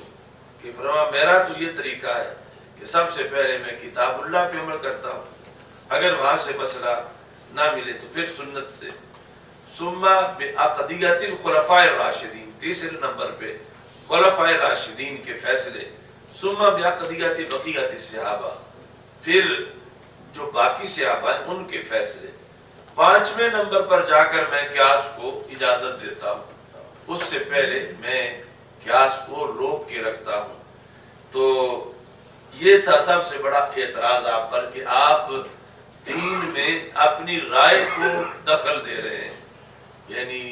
کہ فرما میرا تو یہ طریقہ ہے کہ سب سے پہلے میں کتاب اللہ پہ عمل کرتا ہوں، اگر وہاں سے مسئلہ نہ ملے تو پھر سنت سے، ثم بعقدیۃ الخلفاء الراشدین، تیسرے نمبر پہ خلفاء راشدین کے فیصلے، ثم بعقدیۃ بقیہ الصحابہ، پھر جو باقی صحابہ ہیں ان کے فیصلے، پانچویں نمبر پر جا کر میں قیاس کو اجازت دیتا ہوں۔ اس سے پہلے میں قیاس کو روک کے رکھتا ہوں۔ تو یہ تھا سب سے بڑا اعتراض آپ پر کہ آپ دین میں اپنی رائے کو دخل دے رہے ہیں، یعنی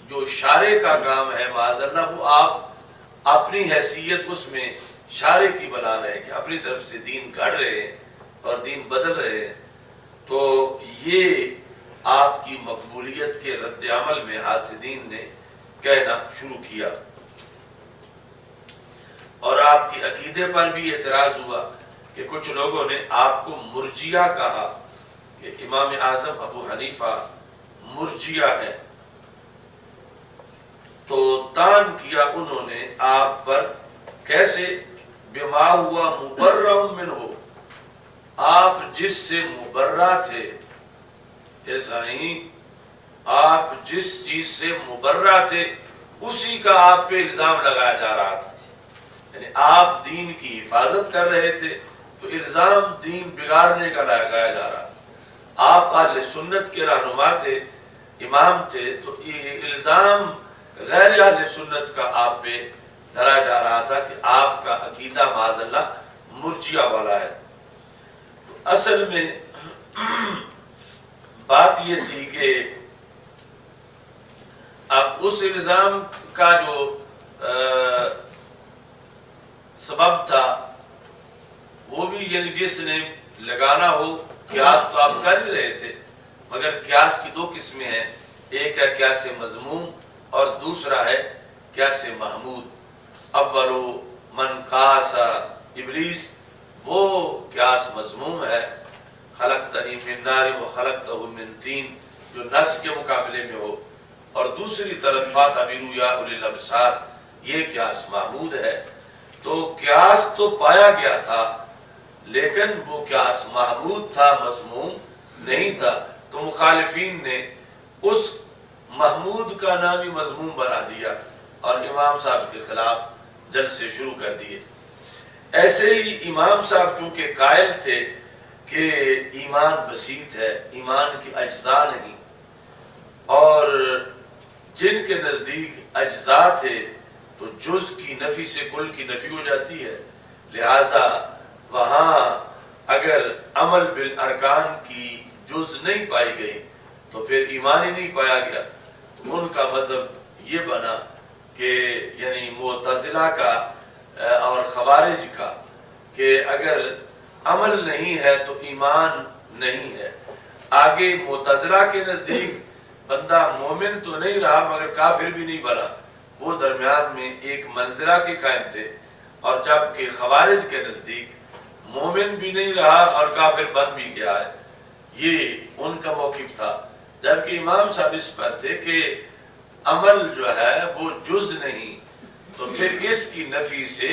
جو شارع کا کام ہے معاذ اللہ وہ آپ اپنی حیثیت اس میں شارع کی بنا رہے ہیں کہ اپنی طرف سے دین گھڑ رہے ہیں اور دین بدل رہے ہیں۔ تو یہ آپ کی مقبولیت کے رد عمل میں حاسدین نے کہنا شروع کیا، اور آپ کے عقیدے پر بھی اعتراض ہوا کہ کچھ لوگوں نے آپ کو مرجیہ کہا کہ امام اعظم ابو حنیفہ مرجیہ ہے، تو طعن کیا انہوں نے آپ پر۔ کیسے؟ بما ہوا مبرأ منہ، آپ جس سے مبرہ تھے، ایسا نہیں، آپ جس چیز سے مبرہ تھے اسی کا آپ پہ الزام لگایا جا رہا تھا، یعنی آپ دین کی حفاظت کر رہے تھے تو الزام دین بگاڑنے کا لگایا جا رہا تھا۔ آپ اہل سنت کے رہنما تھے، امام تھے، تو یہ الزام غیر اہل سنت کا آپ پہ دھرا جا رہا تھا کہ آپ کا عقیدہ معاذ اللہ مرجیہ والا ہے۔ تو اصل میں بات یہ تھی کہ اب اس الزام کا جو سبب تھا وہ بھی یعنی جس نے لگانا ہو، قیاس تو آپ کر ہی رہے تھے، مگر قیاس کی دو قسمیں ہیں، ایک ہے قیاس مذموم اور دوسرا ہے قیاس محمود۔ اولو من قاس ابلیس، وہ قیاس مذموم ہے، خلقتنی من نار و خلقتہ من طین، جو نص کے مقابلے میں ہو، اور دوسری طرف فاعتبروا یا اولی الابصار، یہ قیاس محمود ہے۔ تو قیاس تو پایا گیا تھا لیکن وہ قیاس محمود تھا، مذموم نہیں تھا، تو مخالفین نے اس محمود کا نام ہی مذموم بنا دیا اور امام صاحب کے خلاف جلسے شروع کر دیے۔ ایسے ہی امام صاحب چونکہ قائل تھے کہ ایمان بسیط ہے، ایمان کے اجزاء نہیں، اور جن کے نزدیک اجزاء تھے تو جز کی نفی سے کل کی نفی ہو جاتی ہے، لہذا وہاں اگر عمل بالارکان کی جز نہیں پائی گئی تو پھر ایمان ہی نہیں پایا گیا۔ تو ان کا مذہب یہ بنا کہ یعنی معتزلہ کا اور خوارج کا کہ اگر عمل نہیں ہے تو ایمان نہیں ہے۔ آگے معتزلہ کے نزدیک بندہ مومن تو نہیں رہا مگر کافر بھی نہیں بنا، وہ درمیان میں ایک منزلہ کے قائم تھے، اور جبکہ خوارج کے نزدیک مومن بھی نہیں رہا اور کافر بن بھی گیا ہے، یہ ان کا موقف تھا۔ جبکہ امام صاحب اس پر تھے کہ عمل جو ہے وہ جز نہیں، تو پھر اس کی نفی سے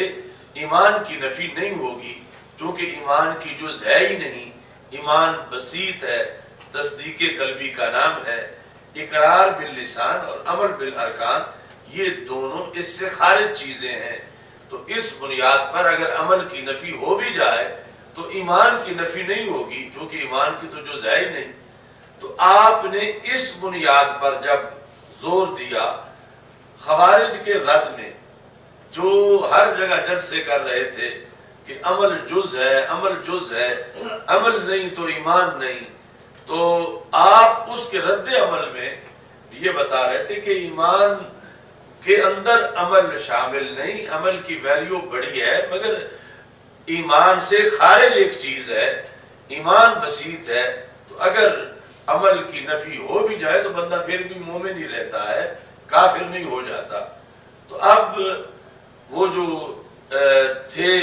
ایمان کی نفی نہیں ہوگی، چونکہ ایمان کی جز ہے ہی نہیں، ایمان بسیط ہے، تصدیق قلبی کا نام ہے، اقرار باللسان اور عمل بالارکان یہ دونوں اس سے خارج چیزیں ہیں۔ تو اس بنیاد پر اگر عمل کی نفی ہو بھی جائے تو ایمان کی نفی نہیں ہوگی، چونکہ ایمان کی تو جز ہے ہی نہیں۔ تو آپ نے اس بنیاد پر جب زور دیا خوارج کے رد میں، جو ہر جگہ جلسے کر رہے تھے کہ عمل جز ہے، عمل جز ہے، عمل نہیں تو ایمان نہیں، تو آپ اس کے رد عمل میں یہ بتا رہے تھے کہ ایمان کے اندر عمل شامل نہیں، عمل کی ویلیو بڑی ہے مگر ایمان سے خارج ایک چیز ہے، ایمان بسیط ہے، تو اگر عمل کی نفی ہو بھی جائے تو بندہ پھر بھی مومن ہی رہتا ہے، کافر نہیں ہو جاتا۔ تو اب وہ جو تھے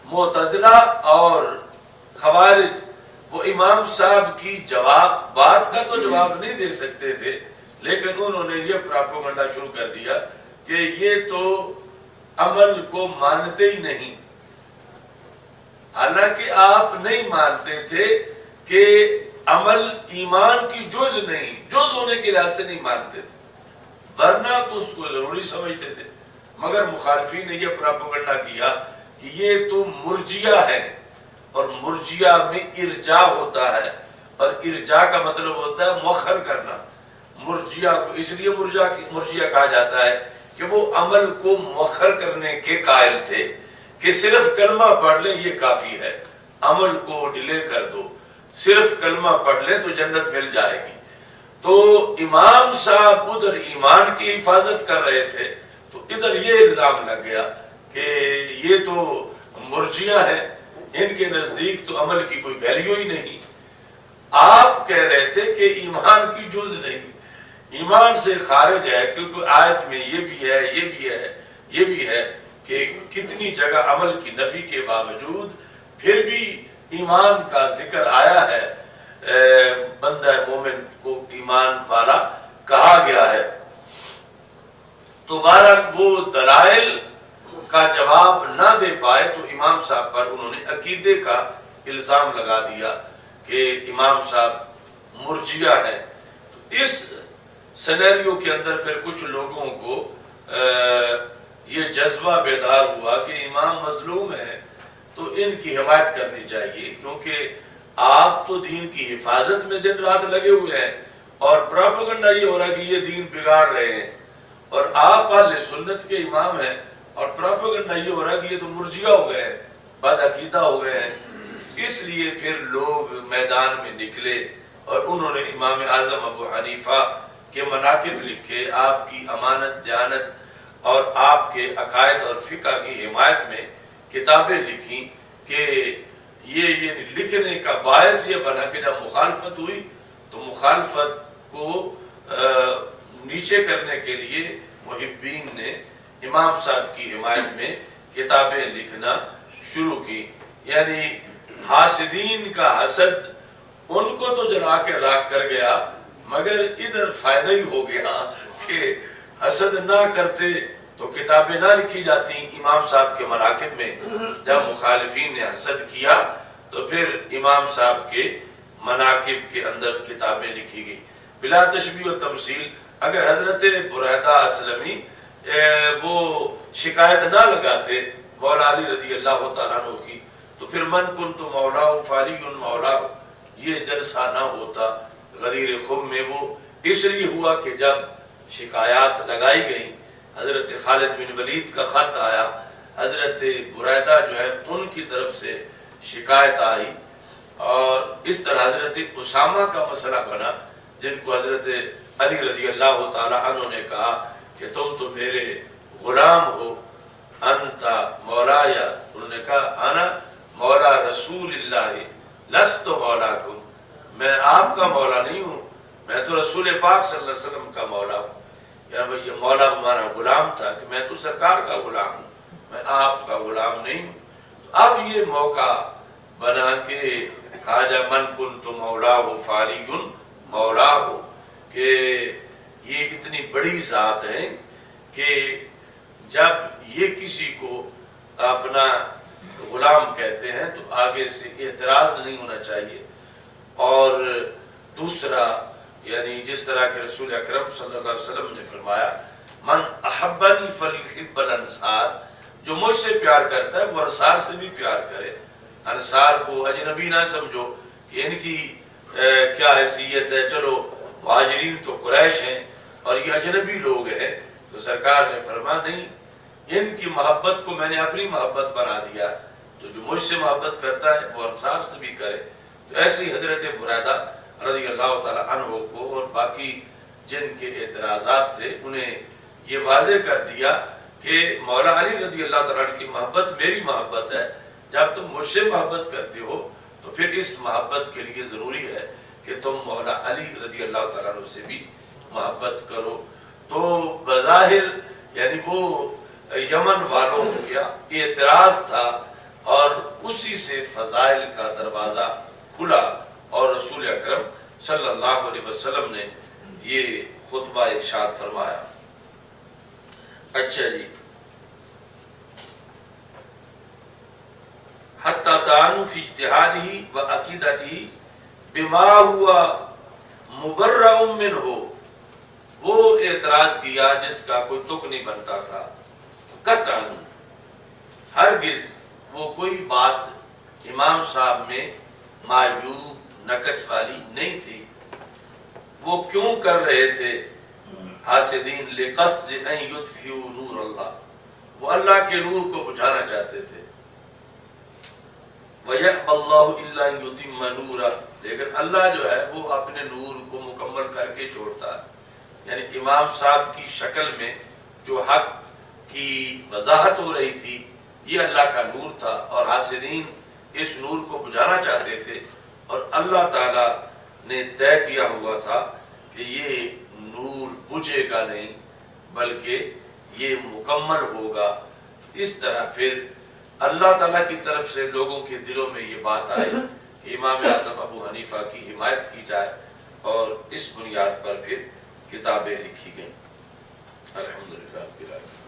معتزلہ اور خوارج، وہ امام صاحب کی بات کا تو جواب نہیں دے سکتے تھے، لیکن انہوں نے یہ پراپیگنڈا شروع کر دیا کہ یہ تو عمل کو مانتے ہی نہیں، حالانکہ آپ نہیں مانتے تھے کہ عمل ایمان کی جز نہیں، جز ہونے کے لحاظ سے نہیں مانتے تھے، ورنہ تو اس کو ضروری سمجھتے تھے، مگر مخالفین نے یہ پراپیگنڈا کیا کہ یہ تو مرجیہ ہے، اور مرجیہ میں ارجاء ہوتا ہے، اور ارجاء کا مطلب ہوتا ہے مؤخر کرنا، مرجیہ کو اس لیے مرجیہ کہا جاتا ہے کہ وہ عمل کو مؤخر کرنے کے قائل تھے کہ صرف کلمہ پڑھ لیں یہ کافی ہے، عمل کو ڈیلے کر دو، صرف کلمہ پڑھ لیں تو جنت مل جائے گی۔ تو امام صاحب ادھر ایمان کی حفاظت کر رہے تھے تو ادھر یہ الزام لگ گیا کہ یہ تو مرجیہ ہیں، ان کے نزدیک تو عمل کی کوئی ویلیو ہی نہیں۔ آپ کہہ رہے تھے کہ ایمان کی جز نہیں، ایمان سے خارج ہے، کیونکہ آیت میں یہ بھی ہے، یہ بھی ہے، یہ بھی ہے کہ کتنی جگہ عمل کی نفی کے باوجود پھر بھی ایمان کا ذکر آیا ہے، بندہ مومن کو ایمان والا کہا گیا ہے۔ تو بہرحال وہ دلائل کا جواب نہ دے پائے تو امام صاحب پر انہوں نے عقیدے کا الزام لگا دیا کہ امام صاحب مرجیہ ہے۔ اس سینیریو کے اندر پھر کچھ لوگوں کو یہ جذبہ بیدار ہوا کہ امام مظلوم ہے تو ان کی حمایت کرنی چاہیے، کیونکہ آپ تو دین کی حفاظت میں دن رات لگے ہوئے ہیں اور پروپیگنڈا یہ ہو رہا ہے کہ یہ دین بگاڑ رہے ہیں، اور آپ اہل سنت کے امام ہیں اور پروپیگنڈا یہ ہو رہا ہے کہ یہ تو مرجیہ ہو گئے ہیں، بد عقیدہ ہو گئے ہیں۔ اس لیے پھر لوگ میدان میں نکلے اور انہوں نے امام اعظم ابو حنیفہ کے مناقب لکھے، آپ کی امانت دیانت اور آپ کے عقائد اور فقہ کی حمایت میں کتابیں لکھی کہ یہ لکھنے کا باعث یہ بنا کہ جب مخالفت ہوئی تو مخالفت کو نیچے کرنے کے لیے محبین نے امام صاحب کی حمایت میں کتابیں لکھنا شروع کی۔ یعنی حاسدین کا حسد ان کو تو جلا کے راکھ کر گیا، مگر ادھر فائدہ ہی ہو گیا کہ حسد نہ کرتے تو کتابیں نہ لکھی جاتی امام صاحب کے مناقب میں۔ جب مخالفین نے حسد کیا تو پھر امام صاحب کے مناقب کے اندر کتابیں لکھی گئی بلا تشبیہ و تمثیل۔ اگر حضرت بریدہ اسلمی وہ شکایت نہ لگاتے مولا علی رضی اللہ تعالیٰ عنہ کی تو پھر من کنت مولا فالی مولا یہ جلسہ نہ ہوتا غدیر خم میں۔ وہ اس لیے ہوا کہ جب شکایات لگائی گئیں، حضرت خالد بن ولید کا خط آیا، حضرت بریدہ جو ہے ان کی طرف سے شکایت آئی، اور اس طرح حضرت اسامہ کا مسئلہ بنا جن کو حضرت علی رضی اللہ تعالی عنہ نے کہا کہ تم تو میرے غلام ہو، انتا مولایا، انہوں نے کہا انا مولا رسول اللہ لست مولاکم، میں آپ کا مولا نہیں ہوں، میں تو رسول پاک صلی اللہ علیہ وسلم کا مولا ہوں۔ یعنی یہ مولا ہمارا غلام تھا کہ میں تو سرکار کا غلام ہوں، میں آپ کا غلام نہیں ہوں۔ تو اب یہ موقع بنا کہ خواجہ من کنت مولا ہو فالی مولا ہو، کہ یہ اتنی بڑی ذات ہے کہ جب یہ کسی کو اپنا غلام کہتے ہیں تو آگے سے اعتراض نہیں ہونا چاہیے۔ اور دوسرا یعنی جس طرح کہ رسول اکرم صلی اللہ علیہ وسلم نے فرمایا من احبنی فلیحب الانصار، جو مجھ سے پیار کرتا ہے وہ انصار سے بھی پیار کرے۔ انصار کو اجنبی نہ سمجھو کہ ان کی کیا حیثیت ہے، چلو مہاجرین تو قریش ہیں اور یہ اجنبی لوگ ہیں، تو سرکار نے فرمایا نہیں، ان کی محبت کو میں نے اپنی محبت بنا دیا، تو جو مجھ سے محبت کرتا ہے وہ انصار سے بھی کرے۔ تو ایسی حضرت بریدہ رضی اللہ تعالیٰ عنہ کو اور باقی جن کے اعتراضات تھے انہیں یہ واضح کر دیا کہ مولا علی رضی اللہ تعالیٰ عنہ کی محبت میری محبت ہے، جب تم مجھ سے محبت کرتے ہو تو پھر اس محبت کے لیے ضروری ہے کہ تم مولا علی رضی اللہ تعالیٰ عنہ سے بھی محبت کرو۔ تو بظاہر یعنی وہ یمن والوں کا اعتراض تھا اور اسی سے فضائل کا دروازہ کھلا اور رسول اکرم صلی اللہ علیہ وسلم نے یہ خطبہ ارشاد فرمایا۔ اچھا جی، حتی تعانو فی اجتہادہ و عقیدتہ بما ہوا مبرع منہ، وہ اعتراض کیا جس کا کوئی تک نہیں بنتا تھا، قطعا ہرگز وہ کوئی بات امام صاحب میں معیوب نقص والی نہیں تھی۔ وہ کیوں کر رہے تھے حاسدین؟ لقصد ان یطفئوا نور اللہ، وہ اللہ کے نور کو بجھانا چاہتے تھے. وَيَأْبَى اللَّهُ إِلَّا أَن يُتِمَّ نُورَهُ، لیکن اللہ جو ہے وہ اپنے نور کو مکمل کر کے چھوڑتا ہے. یعنی امام صاحب کی شکل میں جو حق کی وضاحت ہو رہی تھی یہ اللہ کا نور تھا، اور حاسدین اس نور کو بجھانا چاہتے تھے، اور اللہ تعالیٰ نے طے کیا ہوا تھا کہ یہ نور بجھے گا نہیں بلکہ یہ مکمل ہوگا. اس طرح پھر اللہ تعالیٰ کی طرف سے لوگوں کے دلوں میں یہ بات آئی کہ امام اعظم ابو حنیفہ کی حمایت کی جائے، اور اس بنیاد پر پھر کتابیں لکھی گئیں. الحمدللہ.